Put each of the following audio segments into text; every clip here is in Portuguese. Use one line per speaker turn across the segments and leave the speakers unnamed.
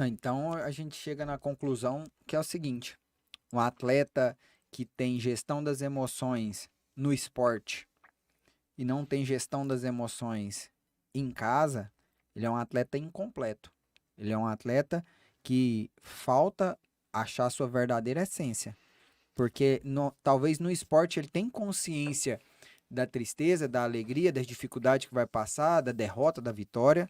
Não, então a gente chega na conclusão que é o seguinte: um atleta que tem gestão das emoções no esporte e não tem gestão das emoções em casa, ele é um atleta incompleto. Ele é um atleta que falta achar sua verdadeira essência. Porque talvez no esporte ele tem consciência da tristeza, da alegria, das dificuldades que vai passar, da derrota, da vitória.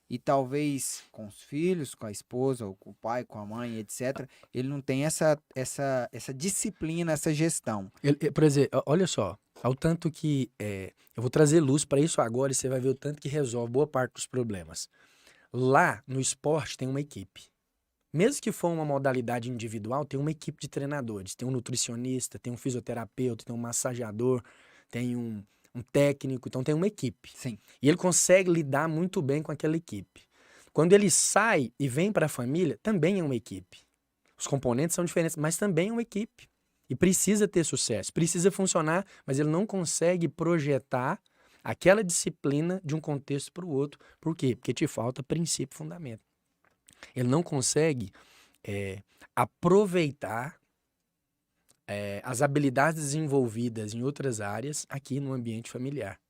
E talvez com os filhos, com a esposa, ou com o pai, com a mãe, etc., ele não tem essa disciplina, essa gestão.
Por exemplo, olha só, ao tanto que eu vou trazer luz para isso agora e você vai ver o tanto que resolve boa parte dos problemas. Lá no esporte tem uma equipe. Mesmo que for uma modalidade individual, tem uma equipe de treinadores. Tem um nutricionista, tem um fisioterapeuta, tem um massageador, tem um técnico, então tem uma equipe.
Sim,
E ele consegue lidar muito bem com aquela equipe. Quando ele sai e vem para a família, também é uma equipe. Os componentes são diferentes, mas também é uma equipe. E precisa ter sucesso, precisa funcionar, mas ele não consegue projetar aquela disciplina de um contexto para o outro. Por quê? Porque te falta princípio e fundamento. Ele não consegue aproveitar as habilidades desenvolvidas em outras áreas aqui no ambiente familiar.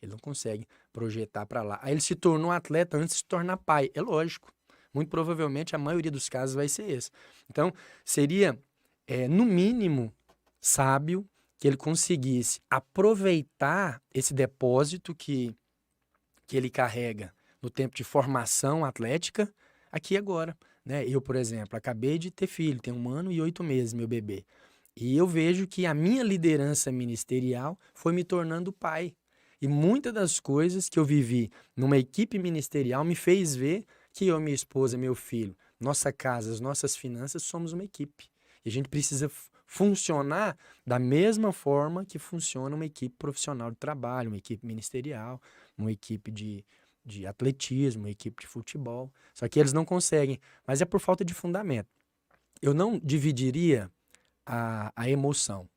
Ele não consegue projetar para lá. Aí ele se tornou atleta antes de se tornar pai. É lógico. Muito provavelmente a maioria dos casos vai ser esse. Então, seria, no mínimo, sábio que ele conseguisse aproveitar esse depósito que ele carrega no tempo de formação atlética aqui e agora. Né? Eu, por exemplo, acabei de ter filho, tem 1 ano e 8 meses, meu bebê. E eu vejo que a minha liderança ministerial foi me tornando pai. E muitas das coisas que eu vivi numa equipe ministerial me fez ver que eu, minha esposa, meu filho, nossa casa, as nossas finanças, somos uma equipe. E a gente precisa funcionar da mesma forma que funciona uma equipe profissional de trabalho, uma equipe ministerial, uma equipe de atletismo, uma equipe de futebol. Só que eles não conseguem, mas é por falta de fundamento. Eu não dividiria a emoção.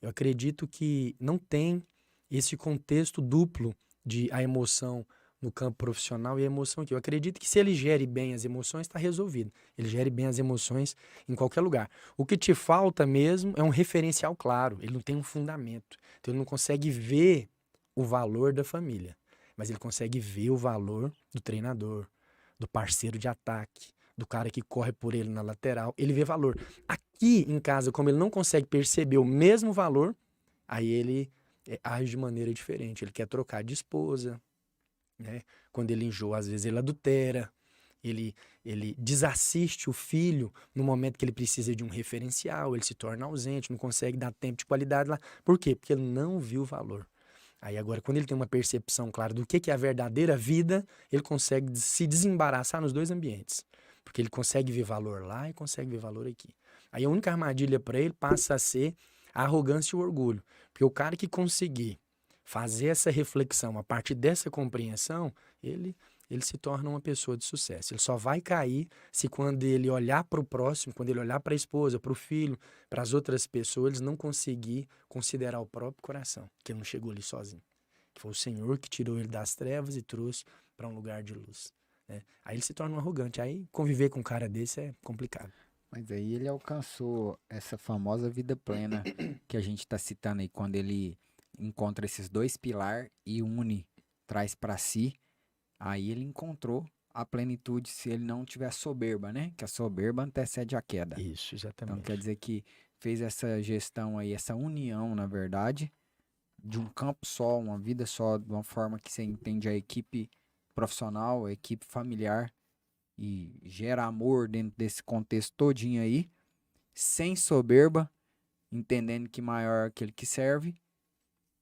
Eu acredito que não tem esse contexto duplo de a emoção no campo profissional e a emoção aqui. Eu acredito que se ele gere bem as emoções, está resolvido. Ele gere bem as emoções em qualquer lugar. O que te falta mesmo é um referencial claro. Ele não tem um fundamento. Então ele não consegue ver o valor da família, mas ele consegue ver o valor do treinador, do parceiro de ataque, do cara que corre por ele na lateral. Ele vê valor. Aqui em casa, como ele não consegue perceber o mesmo valor, aí ele age de maneira diferente. Ele quer trocar de esposa, né? Quando ele enjoa, às vezes ele adultera. Ele desassiste o filho no momento que ele precisa de um referencial, ele se torna ausente, não consegue dar tempo de qualidade lá. Por quê? Porque ele não viu o valor. Aí agora, quando ele tem uma percepção clara do que é a verdadeira vida, ele consegue se desembaraçar nos dois ambientes. Porque ele consegue ver valor lá e consegue ver valor aqui. Aí a única armadilha para ele passa a ser a arrogância e o orgulho. Porque o cara que conseguir fazer essa reflexão a partir dessa compreensão, ele se torna uma pessoa de sucesso. Ele só vai cair se quando ele olhar para o próximo, quando ele olhar para a esposa, para o filho, para as outras pessoas, eles não conseguir considerar o próprio coração, que ele não chegou ali sozinho. Que foi o Senhor que tirou ele das trevas e trouxe para um lugar de luz. Né? Aí ele se torna um arrogante. Aí conviver com um cara desse é complicado.
mas aí ele alcançou essa famosa vida plena que a gente está citando aí, quando ele encontra esses dois pilares e une, traz para si, aí ele encontrou a plenitude se ele não tiver soberba, né? Que a soberba antecede a queda.
Isso,
Então quer
exatamente.
dizer que fez essa gestão aí, essa união, na verdade, de um campo só, uma vida só, de uma forma que você entende a equipe profissional, a equipe familiar e gera amor dentro desse contexto todinho aí, sem soberba, entendendo que maior é aquele que serve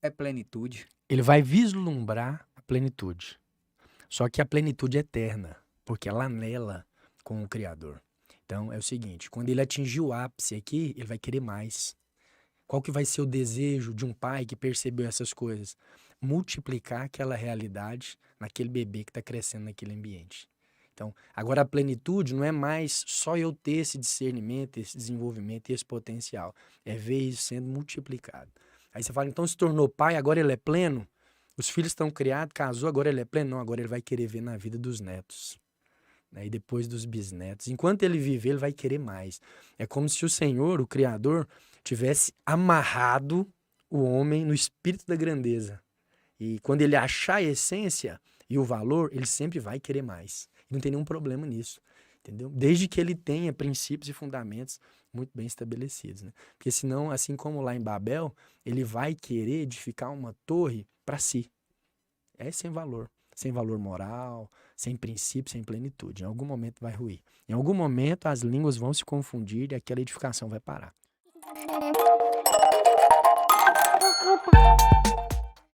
é plenitude.
Ele vai vislumbrar a plenitude. Só que a plenitude é eterna, porque ela anela com o Criador. Então é o seguinte, quando ele atingir o ápice aqui, ele vai querer mais. Qual que vai ser o desejo de um pai que percebeu essas coisas? Multiplicar aquela realidade naquele bebê que está crescendo naquele ambiente. Então, agora a plenitude não é mais só eu ter esse discernimento, esse desenvolvimento e esse potencial. É ver isso sendo multiplicado. Aí você fala, então se tornou pai, agora ele é pleno? Os filhos estão criados, casou, agora ele é pleno? Não, agora ele vai querer ver na vida dos netos. né? E depois dos bisnetos. Enquanto ele viver, ele vai querer mais. É como se o Senhor, o Criador, tivesse amarrado o homem no espírito da grandeza. E quando ele achar a essência e o valor, ele sempre vai querer mais. Não tem nenhum problema nisso, entendeu? Desde que ele tenha princípios e fundamentos muito bem estabelecidos, né? Porque senão, assim como lá em Babel, ele vai querer edificar uma torre para si. É sem valor moral, sem princípio, sem plenitude. Em algum momento vai ruir. Em algum momento as línguas vão se confundir e aquela edificação vai parar.